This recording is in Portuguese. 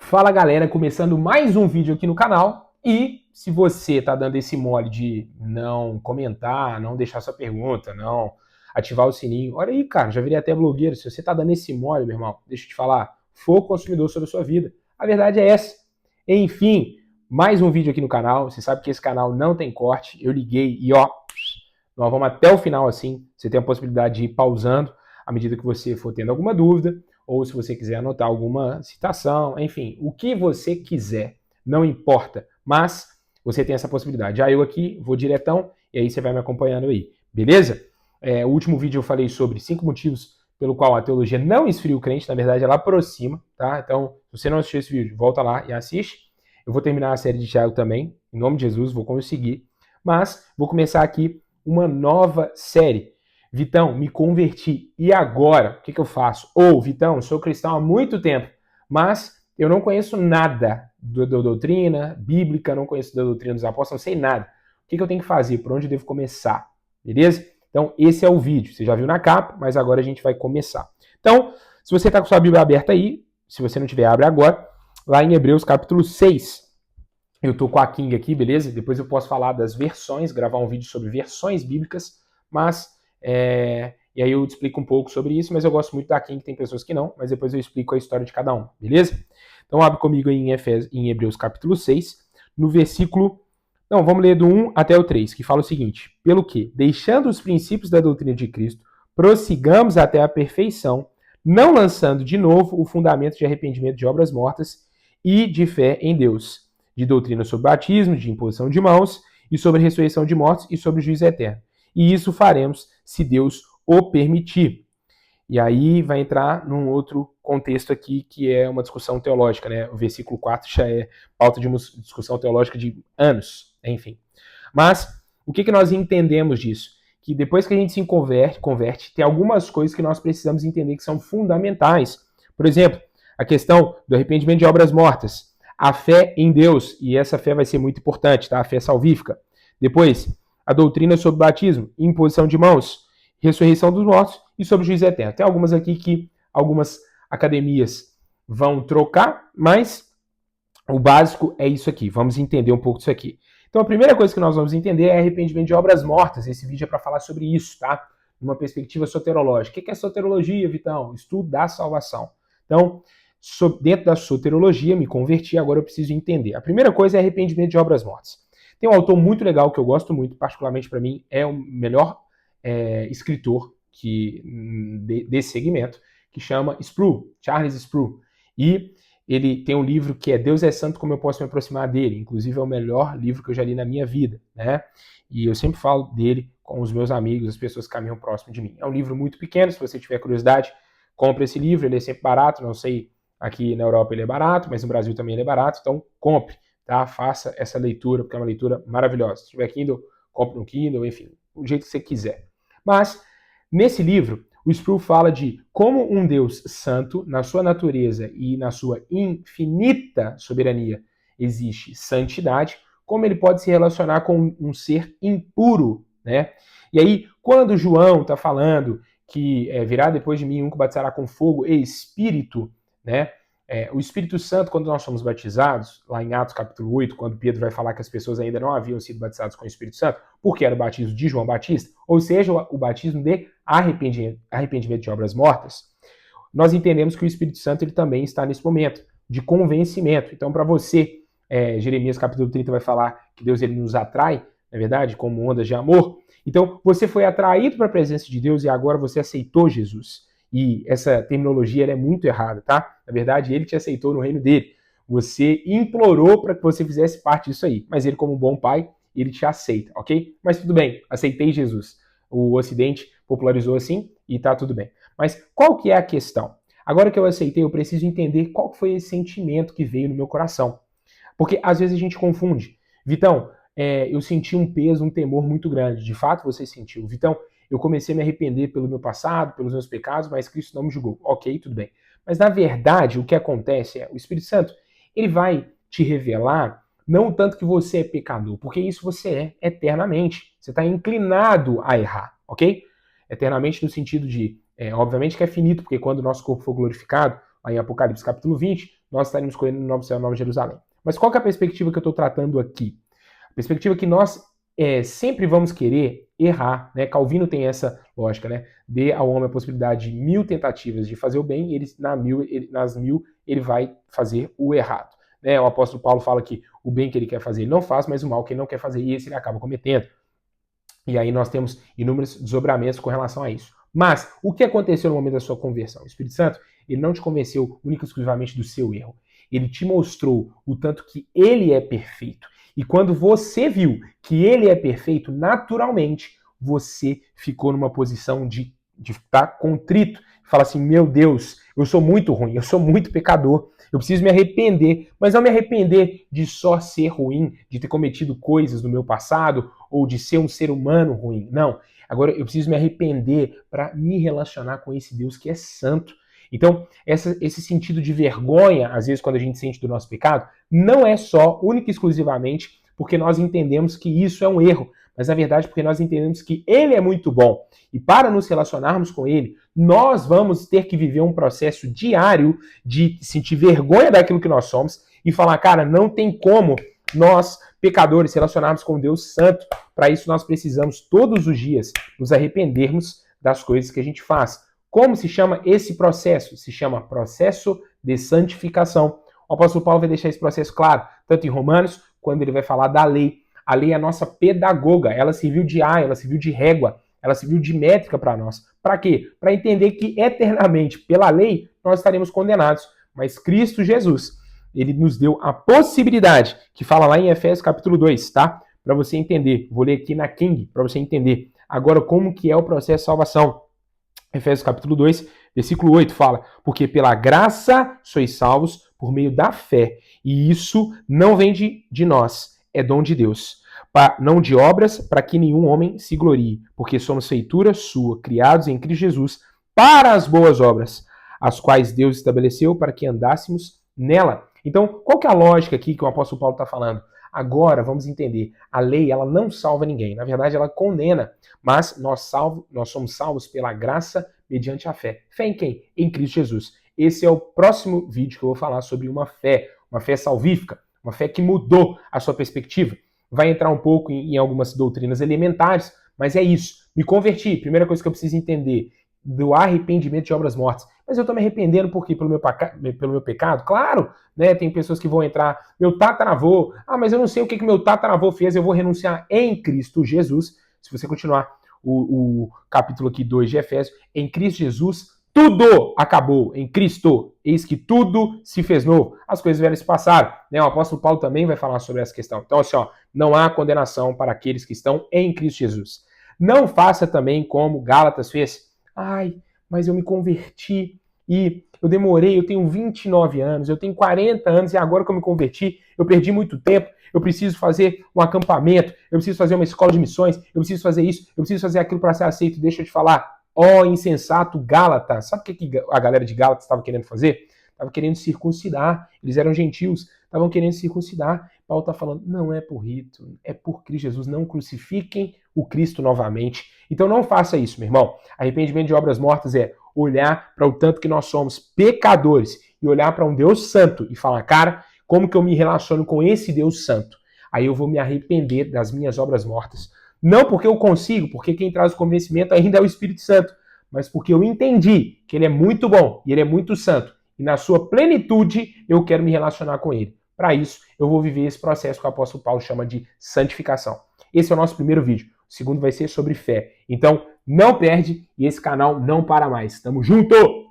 Fala galera, começando mais um vídeo aqui no canal e se você tá dando esse mole de não comentar, não deixar sua pergunta, não ativar o sininho, olha aí cara, já virei até blogueiro, se você tá dando esse mole, meu irmão, deixa eu te falar, foco consumidor sobre a sua vida, a verdade é essa. Enfim, mais um vídeo aqui no canal, você sabe que esse canal não tem corte, eu liguei e ó, nós vamos até o final assim, você tem a possibilidade de ir pausando à medida que você for tendo alguma dúvida, ou se você quiser anotar alguma citação, enfim, o que você quiser, não importa, mas você tem essa possibilidade. Já eu aqui vou diretão e aí você vai me acompanhando aí, beleza? O último vídeo eu falei sobre 5 motivos pelo qual a teologia não esfria o crente, na verdade ela aproxima, tá? Então, se você não assistiu esse vídeo, volta lá e assiste. Eu vou terminar a série de Tiago também, em nome de Jesus, vou conseguir, mas vou começar aqui uma nova série. Vitão, me converti. E agora? O que eu faço? Ou, Vitão, sou cristão há muito tempo, mas eu não conheço nada da doutrina bíblica, não conheço da doutrina dos apóstolos, não sei nada. O que eu tenho que fazer? Por onde eu devo começar? Beleza? Então, esse é o vídeo. Você já viu na capa, mas agora a gente vai começar. Então, se você está com sua Bíblia aberta aí, se você não tiver, abre agora, lá em Hebreus capítulo 6. Eu estou com a King aqui, beleza? Depois eu posso falar das versões, gravar um vídeo sobre versões bíblicas, mas e aí eu te explico um pouco sobre isso, mas eu gosto muito da King, tem pessoas que não, mas depois eu explico a história de cada um, beleza? Então abre comigo aí em Hebreus capítulo 6, no versículo... Não, vamos ler do 1 até o 3, que fala o seguinte: pelo que, deixando os princípios da doutrina de Cristo, prossigamos até a perfeição, não lançando de novo o fundamento de arrependimento de obras mortas e de fé em Deus, de doutrina sobre batismo, de imposição de mãos, e sobre ressurreição de mortos e sobre o juízo eterno. E isso faremos se Deus o permitir. E aí vai entrar num outro contexto aqui, que é uma discussão teológica, né? O versículo 4 já é pauta de uma discussão teológica de anos, enfim. Mas, o que nós entendemos disso? Que depois que a gente se converte, tem algumas coisas que nós precisamos entender que são fundamentais. Por exemplo, a questão do arrependimento de obras mortas, a fé em Deus, e essa fé vai ser muito importante, tá? A fé salvífica. Depois, a doutrina sobre batismo, imposição de mãos, ressurreição dos mortos e sobre o juízo eterno. Tem algumas aqui que algumas academias vão trocar, mas o básico é isso aqui. Vamos entender um pouco disso aqui. Então a primeira coisa que nós vamos entender é arrependimento de obras mortas. Esse vídeo é para falar sobre isso, tá? Numa perspectiva soterológica. O que é soterologia, Vitão? Estudo da salvação. Então, dentro da soterologia, me converti, agora eu preciso entender. A primeira coisa é arrependimento de obras mortas. Tem um autor muito legal que eu gosto muito, particularmente para mim, é o melhor escritor desse segmento, que chama Sproul, Charles Sproul. E ele tem um livro que é Deus é Santo, como eu posso me aproximar dele. Inclusive é o melhor livro que eu já li na minha vida, né? E eu sempre falo dele com os meus amigos, as pessoas que caminham próximo de mim. É um livro muito pequeno, se você tiver curiosidade, compre esse livro, ele é sempre barato, não sei, aqui na Europa ele é barato, mas no Brasil também ele é barato, então compre, tá? Faça essa leitura, porque é uma leitura maravilhosa. Se tiver Kindle, compre no Kindle, enfim, o jeito que você quiser. Mas, nesse livro, o Sproul fala de como um Deus santo, na sua natureza e na sua infinita soberania, existe santidade, como ele pode se relacionar com um ser impuro, né? E aí, quando João está falando que virá depois de mim um que batizará com fogo e espírito, né? O Espírito Santo, quando nós somos batizados, lá em Atos capítulo 8, quando Pedro vai falar que as pessoas ainda não haviam sido batizadas com o Espírito Santo, porque era o batismo de João Batista, ou seja, o batismo de arrependimento de obras mortas, nós entendemos que o Espírito Santo ele também está nesse momento de convencimento. Então, para você, Jeremias capítulo 30 vai falar que Deus ele nos atrai, na verdade, como ondas de amor. Então, você foi atraído para a presença de Deus e agora você aceitou Jesus. E essa terminologia ela é muito errada, tá? Na verdade, ele te aceitou no reino dele. Você implorou para que você fizesse parte disso aí. Mas ele, como um bom pai, ele te aceita, ok? Mas tudo bem, aceitei Jesus. O Ocidente popularizou assim e tá tudo bem. Mas qual que é a questão? Agora que eu aceitei, eu preciso entender qual foi esse sentimento que veio no meu coração. Porque às vezes a gente confunde. Vitão, eu senti um peso, um temor muito grande. De fato, você sentiu. Vitão, eu comecei a me arrepender pelo meu passado, pelos meus pecados, mas Cristo não me julgou. Ok, tudo bem. Mas na verdade, o que acontece é, o Espírito Santo, ele vai te revelar não tanto que você é pecador, porque isso você é eternamente. Você está inclinado a errar, ok? Eternamente no sentido de, obviamente que é finito, porque quando o nosso corpo for glorificado, aí em Apocalipse capítulo 20, nós estaremos com ele no novo céu, nova Jerusalém. Mas qual que é a perspectiva que eu estou tratando aqui? A perspectiva é que nós sempre vamos querer errar, né? Calvino tem essa lógica, né? Dê ao homem a possibilidade de 1000 tentativas de fazer o bem, e nas 1000 ele vai fazer o errado. Né? O apóstolo Paulo fala que o bem que ele quer fazer ele não faz, mas o mal que ele não quer fazer, esse ele acaba cometendo. E aí nós temos inúmeros desdobramentos com relação a isso. Mas o que aconteceu no momento da sua conversão? O Espírito Santo, ele não te convenceu única e exclusivamente do seu erro. Ele te mostrou o tanto que ele é perfeito. E quando você viu que ele é perfeito, naturalmente você ficou numa posição de estar contrito. Fala assim, meu Deus, eu sou muito ruim, eu sou muito pecador, eu preciso me arrepender, mas não me arrepender de só ser ruim, de ter cometido coisas no meu passado, ou de ser um ser humano ruim. Não, agora eu preciso me arrepender para me relacionar com esse Deus que é santo. Então, esse sentido de vergonha, às vezes, quando a gente sente do nosso pecado, não é só, única e exclusivamente, porque nós entendemos que isso é um erro, mas, na verdade, porque nós entendemos que ele é muito bom. E para nos relacionarmos com ele, nós vamos ter que viver um processo diário de sentir vergonha daquilo que nós somos e falar, cara, não tem como nós, pecadores, relacionarmos com Deus Santo. Para isso, nós precisamos, todos os dias, nos arrependermos das coisas que a gente faz. Como se chama esse processo? Se chama processo de santificação. O apóstolo Paulo vai deixar esse processo claro, tanto em Romanos, quando ele vai falar da lei. A lei é a nossa pedagoga, ela serviu de aia, ela serviu de régua, ela serviu de métrica para nós. Para quê? Para entender que eternamente, pela lei, nós estaremos condenados. Mas Cristo Jesus, ele nos deu a possibilidade, que fala lá em Efésios capítulo 2, tá? Para você entender. Vou ler aqui na King, para você entender. Agora, como que é o processo de salvação. Efésios capítulo 2, versículo 8 fala, porque pela graça sois salvos por meio da fé, e isso não vem de nós, é dom de Deus, não de obras, para que nenhum homem se glorie, porque somos feitura sua, criados em Cristo Jesus, para as boas obras, as quais Deus estabeleceu para que andássemos nela. Então, qual que é a lógica aqui que o apóstolo Paulo está falando? Agora, vamos entender, a lei ela não salva ninguém, na verdade ela condena, mas nós somos salvos pela graça mediante a fé. Fé em quem? Em Cristo Jesus. Esse é o próximo vídeo que eu vou falar sobre uma fé salvífica, uma fé que mudou a sua perspectiva. Vai entrar um pouco em algumas doutrinas elementares, mas é isso. Me converti, primeira coisa que eu preciso entender, do arrependimento de obras mortas. Mas eu estou me arrependendo por quê? Pelo meu pecado? Claro, né? Tem pessoas que vão entrar, meu tataravô, mas eu não sei o que meu tataravô fez, eu vou renunciar em Cristo Jesus. Se você continuar o capítulo aqui 2 de Efésios, em Cristo Jesus, tudo acabou, em Cristo, eis que tudo se fez novo. As coisas velhas se passaram, né? O apóstolo Paulo também vai falar sobre essa questão. Então, assim, não há condenação para aqueles que estão em Cristo Jesus. Não faça também como Gálatas fez. Mas eu me converti e eu demorei, eu tenho 29 anos, eu tenho 40 anos e agora que eu me converti, eu perdi muito tempo, eu preciso fazer um acampamento, eu preciso fazer uma escola de missões, eu preciso fazer isso, eu preciso fazer aquilo para ser aceito. Deixa eu te falar, insensato Gálatas, sabe o que a galera de Gálatas estava querendo fazer? Estava querendo circuncidar, eles eram gentios, estavam querendo circuncidar. Paulo está falando, não é por rito, é por Cristo Jesus, não crucifiquem o Cristo novamente. Então não faça isso, meu irmão. Arrependimento de obras mortas é olhar para o tanto que nós somos pecadores e olhar para um Deus santo e falar, cara, como que eu me relaciono com esse Deus santo? Aí eu vou me arrepender das minhas obras mortas. Não porque eu consigo, porque quem traz o convencimento ainda é o Espírito Santo, mas porque eu entendi que ele é muito bom e ele é muito santo. E na sua plenitude eu quero me relacionar com ele. Para isso, eu vou viver esse processo que o apóstolo Paulo chama de santificação. Esse é o nosso primeiro vídeo. O segundo vai ser sobre fé. Então, não perde e esse canal não para mais. Tamo junto!